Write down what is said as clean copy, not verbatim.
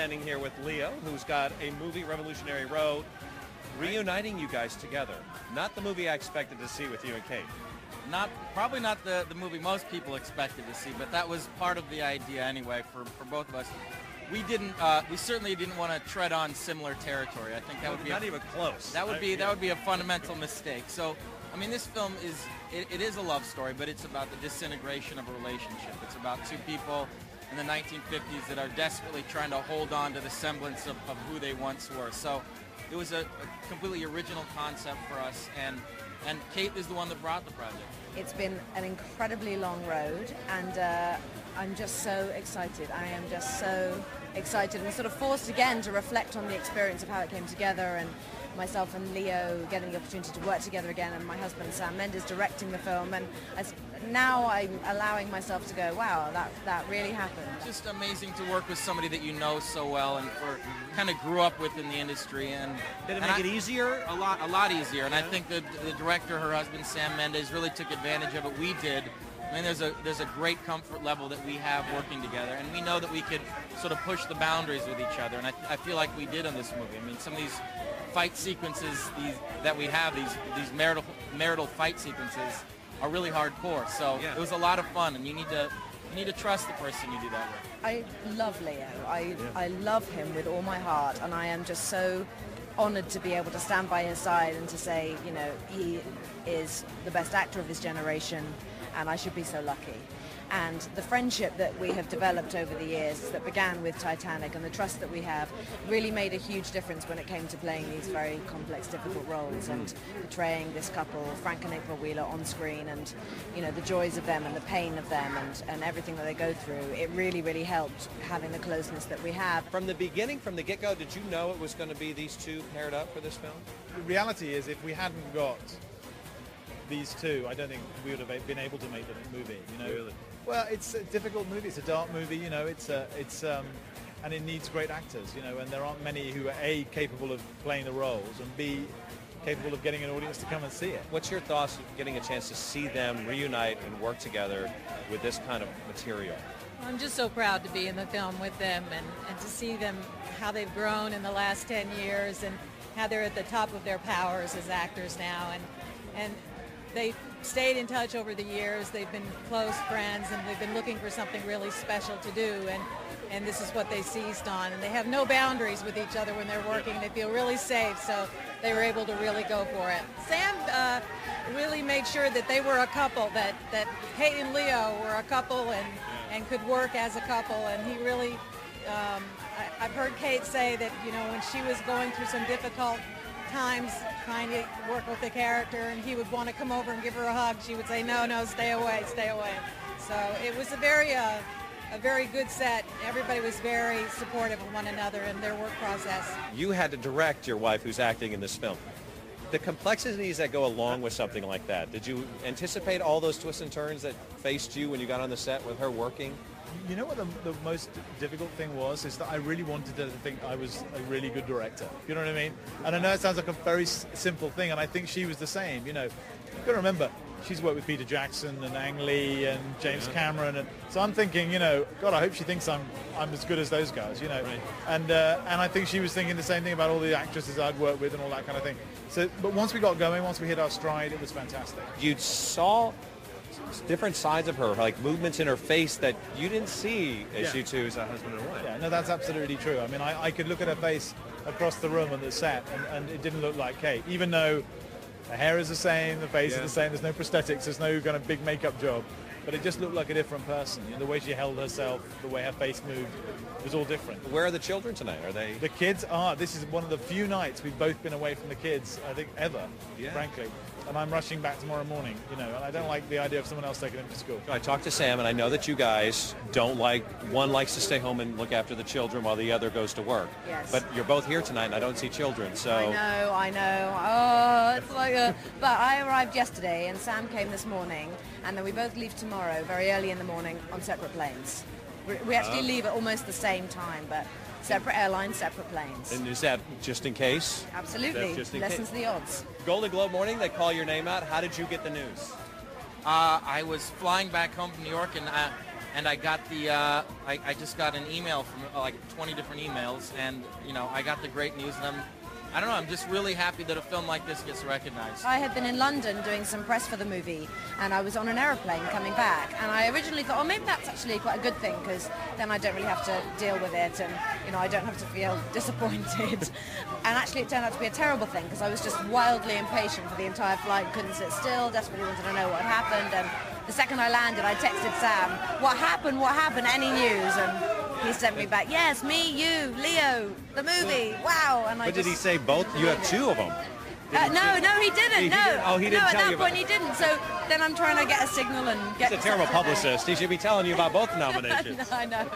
standing here with Leo, who's got a movie, Revolutionary Road, reuniting you guys together. Not the movie I expected to see with you and Kate. Probably not the movie most people expected to see, but that was part of the idea anyway for both of us. We certainly didn't want to tread on similar territory. I think that would be not even close. That would be a fundamental mistake. So, I mean, this film it is a love story, but it's about the disintegration of a relationship. It's about two people in the 1950s that are desperately trying to hold on to the semblance of who they once were. So it was a completely original concept for us, and Kate is the one that brought the project. It's been an incredibly long road, and I'm just so excited. I am just so excited and sort of forced again to reflect on the experience of how it came together, and myself and Leo getting the opportunity to work together again, and my husband Sam Mendes directing the film, and now I'm allowing myself to go, wow, that really happened. Just amazing to work with somebody that you know so well and kind of grew up with in the industry. And did it make it easier? A lot easier, and I think the director, her husband Sam Mendes, really took advantage of it. We did. I mean, there's a great comfort level that we have working together, and we know that we could sort of push the boundaries with each other, and I feel like we did on this movie. I mean, some of these fight sequences that we have, these marital fight sequences, are really hardcore. So yeah. It was a lot of fun, and you need to trust the person you do that with. I love Leo. I love him with all my heart, and I am just so honored to be able to stand by his side and to say, you know, he is the best actor of his generation, and I should be so lucky. And the friendship that we have developed over the years that began with Titanic, and the trust that we have, really made a huge difference when it came to playing these very complex, difficult roles and portraying this couple, Frank and April Wheeler, on screen, and you know, the joys of them and the pain of them and everything that they go through. It really, really helped having the closeness that we have. From the beginning, from the get-go, did you know it was going to be these two paired up for this film? The reality is, if we hadn't got these two, I don't think we would have been able to make the movie. You know, really? Well, it's a difficult movie. It's a dark movie. You know, and it needs great actors. You know, and there aren't many who are A, capable of playing the roles, and B, capable of getting an audience to come and see it. What's your thoughts of getting a chance to see them reunite and work together with this kind of material? I'm just so proud to be in the film with them and to see them, how they've grown in the last 10 years and how they're at the top of their powers as actors now. And they've stayed in touch over the years. They've been close friends, and they've been looking for something really special to do, and this is what they seized on. And they have no boundaries with each other when they're working. They feel really safe, so they were able to really go for it. Sam really made sure that they were a couple, that Kate and Leo were a couple and could work as a couple, and he really, I've heard Kate say that, you know, when she was going through some difficult times trying to work with the character, and he would want to come over and give her a hug, she would say, no, stay away. So it was a very good set. Everybody was very supportive of one another in their work process. You had to direct your wife, who's acting in this film. The complexities that go along with something like that, did you anticipate all those twists and turns that faced you when you got on the set with her working? You know what the most difficult thing was, is that I really wanted her to think I was a really good director. You know what I mean? And I know it sounds like a very simple thing, and I think she was the same. You know, you've got to remember, she's worked with Peter Jackson and Ang Lee and James Cameron, and so I'm thinking, you know, God, I hope she thinks I'm as good as those guys. You know, right. And I think she was thinking the same thing about all the actresses I'd worked with and all that kind of thing. So, but once we got going, once we hit our stride, it was fantastic. You saw different sides of her, like movements in her face that you didn't see as you two as a husband and wife. Yeah, no, that's absolutely true. I mean, I could look at her face across the room on the set, and it didn't look like Kate, even though the hair is the same, the face is the same, there's no prosthetics, there's no kind of big makeup job, but it just looked like a different person. You know, the way she held herself, the way her face moved, it was all different. Where are the children tonight? Are they? The kids are. This is one of the few nights we've both been away from the kids, I think, ever, frankly. And I'm rushing back tomorrow morning, you know, and I don't like the idea of someone else taking them to school. I talked to Sam, and I know that you guys don't like, one likes to stay home and look after the children while the other goes to work. Yes. But you're both here tonight, and I don't see children, so... I know. Oh, it's like a... But I arrived yesterday, and Sam came this morning, and then we both leave tomorrow, very early in the morning, on separate planes. We actually leave at almost the same time, but separate airlines, separate planes. And is that just in case? Absolutely. Lessens the odds. Golden Globe morning, they call your name out. How did you get the news? I was flying back home from New York, and and I got the I just got an email from like 20 different emails, and you know, I got the great news, and I don't know, I'm just really happy that a film like this gets recognized. I had been in London doing some press for the movie, and I was on an aeroplane coming back, and I originally thought, oh, maybe that's actually quite a good thing, because then I don't really have to deal with it, and you know, I don't have to feel disappointed. And actually it turned out to be a terrible thing, because I was just wildly impatient for the entire flight, couldn't sit still, desperately wanted to know what had happened, and the second I landed, I texted Sam, what happened, any news? And he sent me back, yes, me, you, Leo, the movie, wow. And But did he say both? You have two of them. No, he didn't. Oh, he didn't no, tell at you that point about he didn't. So then I'm trying to get a signal and get... He's a terrible publicist. He should be telling you about both nominations. I know.